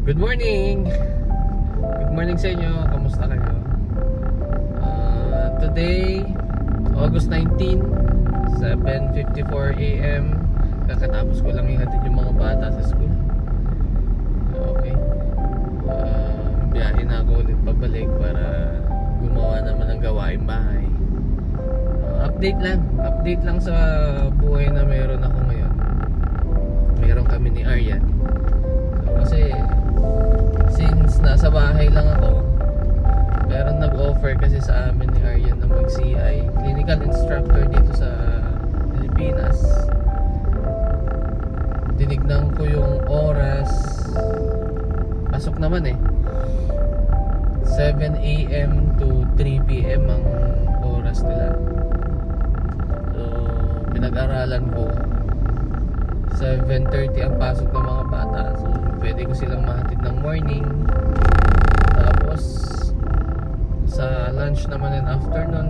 Good morning! Good morning sa inyo. Kamusta kayo? Today, August 19, 7:54 AM. Kakatapos ko lang ihatid yung mga bata sa school. Okay. Biyahe na ako ulit pabalik para gumawa naman ng gawaing bahay. Update lang sa buhay na meron ako ngayon. Meron kami ni Aryan. Kasi since nasa bahay lang ako, meron nag-offer kasi sa amin ni Aryan na mag-CI, clinical instructor dito sa Pilipinas. Tinignan ko yung oras, pasok naman 7 AM to 3 PM ang oras nila. So pinag-aralan ko, 7:30 ang pasok ng mga bata. So pwede ko silang mahatid ng morning. Tapos sa lunch naman and afternoon,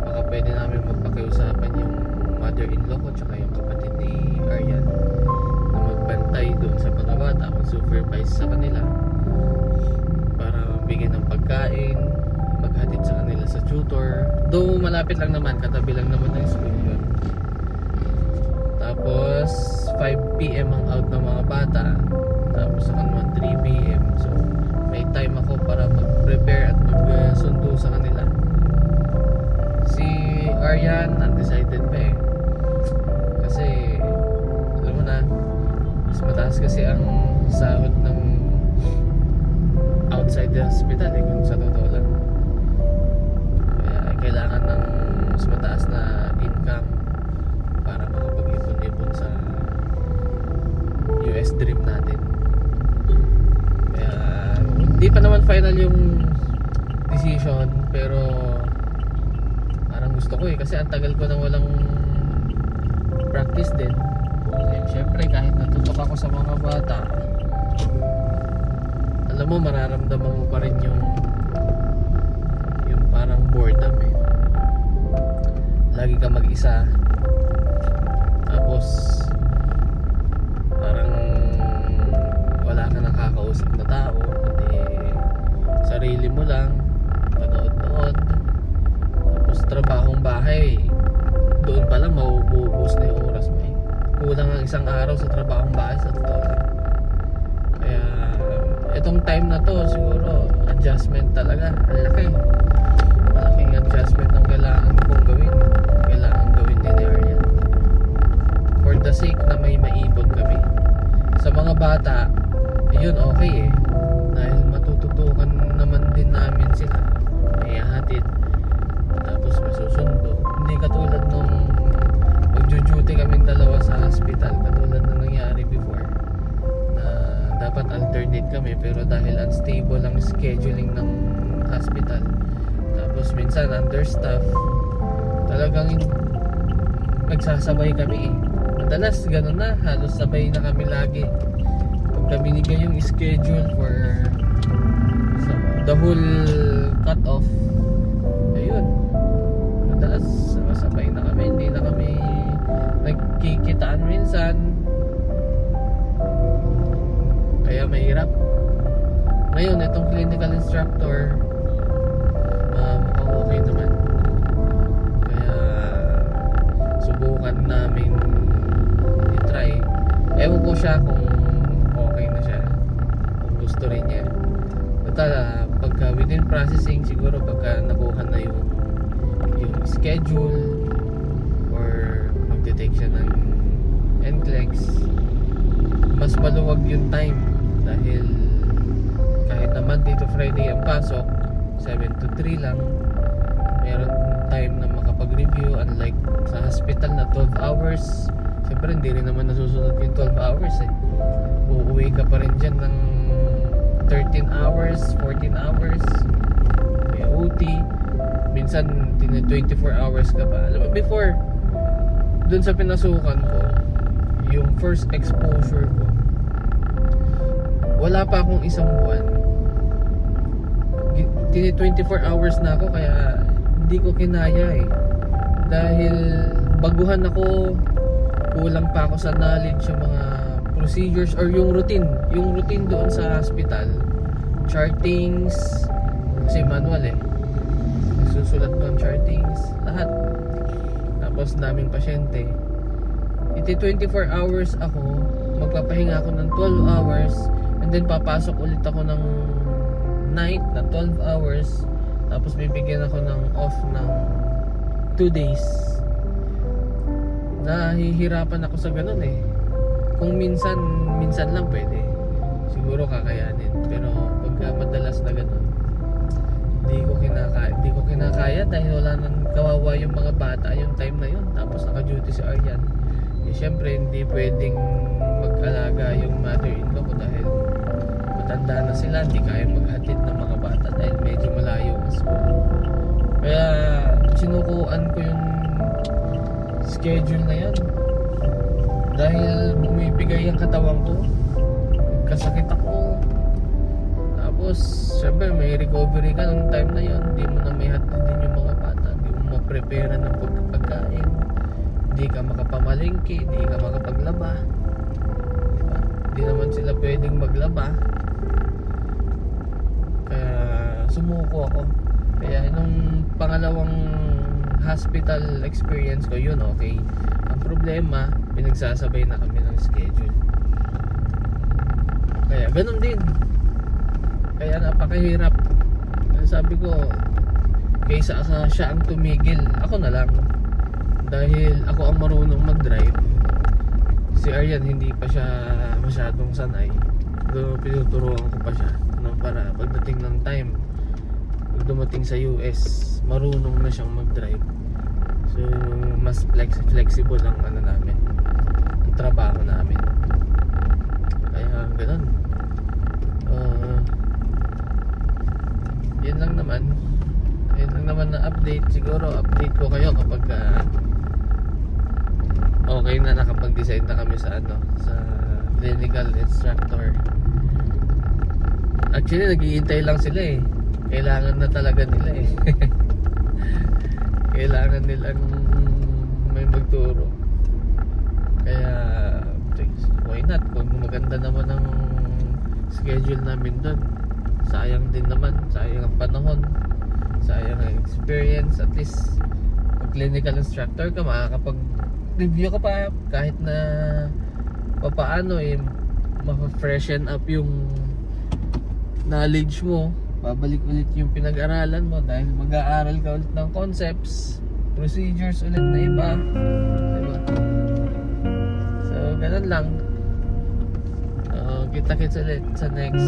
baka pwede namin magpakiusapan yung mother-in-law ko tsaka yung kapatid ni Aryan na magbantay doon sa mga bata, mag-supervise sa kanila para bigyan ng pagkain, maghatid sa kanila sa tutor. Though malapit lang naman, katabi lang naman ng school yun. Tapos 5 PM ang out ng mga bata. Tapos ako naman 3 PM. So may time ako para mag-prepare at mag-sundo sa kanila. Si Aryan undecided pa kasi alam mo na, mas mataas kasi ang sahod ng outside the hospital kung sa totoo lang. Kaya kailangan ng mas mataas na income para makapag-ipon-ipon sa US dream natin. Kaya hindi pa naman final yung decision, pero parang gusto ko kasi ang tagal ko nang walang practice din. Syempre kahit natutok ako sa mga bata, alam mo mararamdaman mo pa rin yung parang boredom lagi ka mag-isa. Tapos parang wala ka nakakausap na tao, kundi sarili mo lang, panood-nood. Tapos trabahong bahay, doon pa lang mauubos na yung oras mo kulang ang isang araw sa trabahong bahay sa totoo lang. Kaya itong time na to siguro adjustment talaga, ang laki. Malaking adjustment ang kailangan kong gawin. Kailangan gawin din ni Aryan for the sake na may maipon kami. Sa mga bata, yun okay dahil matututukan naman din namin sila, may hatid, tapos masusundo. Hindi katulad nung magjo-duty kaming dalawa sa hospital, katulad na nangyari before na dapat alternate kami, pero dahil unstable ang scheduling ng hospital, tapos minsan understaff, talagang nagsasabay kami madalas ganun na, halos sabay na kami lagi. Pagka binigay yung schedule for the whole cut off, ayun, madalas sabay na kami, hindi na kami nagkikitaan minsan. Kaya mahirap. Ngayon itong clinical instructor, mukhang okay naman. Kaya subukan namin i-try. Ewan ko siya kung okay na siya, kung gusto rin niya. Pagka within processing, siguro pagka nakuha na yung schedule or magte-take siya ng NCLEX, mas maluwag yung time dahil kahit naman dito Friday ang pasok 7 to 3 lang, meron time na makapag-review, unlike sa hospital na 12 hours. Siyempre hindi rin naman nasusunod yung 12 hours uuwi ka pa rin dyan ng 13 hours, 14 hours, may OT, minsan 24 hours ka pa. Alam mo, before dun sa pinasukan ko, yung first exposure ko, wala pa akong isang buwan, 24 hours na ako, kaya hindi ko kinaya dahil baguhan ako, kulang pa ako sa knowledge, yung mga procedures or yung routine doon sa hospital, chartings, kasi manual susulat doon, chartings, lahat. Tapos daming pasyente. Iti 24 hours ako, magpapahinga ako ng 12 hours, and then papasok ulit ako ng night na 12 hours, tapos bibigyan ako ng off ng 2 days. Nahihirapan ako sa ganun Kung minsan lang pwede, siguro kakayanin, pero pagka madalas na ganun, hindi ko kinakaya dahil wala nang kawawa yung mga bata yung time na yun. Tapos naka-duty si Aryan. Syempre hindi pwedeng mag-alaga yung mother-in-law ko dahil matanda na sila, hindi kaya maghatid ng mga bata dahil medyo malayo ang school. Kaya sinukuan ko yung schedule na yan dahil bumibigay ang katawan ko, kasakit ako. Tapos syempre may recovery ka ng time na yun, hindi mo na may hatidin yung mga bata, hindi mo ma-prepare ng pagkain, hindi ka makapamalingki, hindi ka makapaglaba, diba? Hindi naman sila pwedeng maglaba. Kaya sumuko ako. Kaya nung pangalawang hospital experience ko, yun okay. Ang problema, pinagsasabay na kami ng schedule. Kaya ganun din. Kaya napakahirap. Sabi ko, kaysa siya ang tumigil, ako na lang. Dahil ako ang marunong mag-drive. Si Aryan hindi pa siya masyadong sanay. So pinuturuan ko pa siya para pagdating ng time, pag dumating sa US, marunong na siyang mag-drive. So mas flexible ang namin, ang trabaho namin. Kaya ganun. Yun lang naman na update. Siguro update ko kayo kapag okay na, nakapag-decide na kami sa sa clinical instructor. Actually naghihintay lang sila kailangan na talaga nila kailangan nilang may magturo. Kaya why not, kung maganda naman ang schedule namin doon, sayang din naman, sayang ang panahon, sayang ang experience. At least pag clinical instructor ka, makakapag-review ka pa kahit na papaano ma-freshen up yung knowledge mo, babalik ulit yung pinag-aralan mo dahil mag-aaral ka ulit ng concepts, procedures ulit na iba, diba? So ganun lang. Kita-kits ulit sa next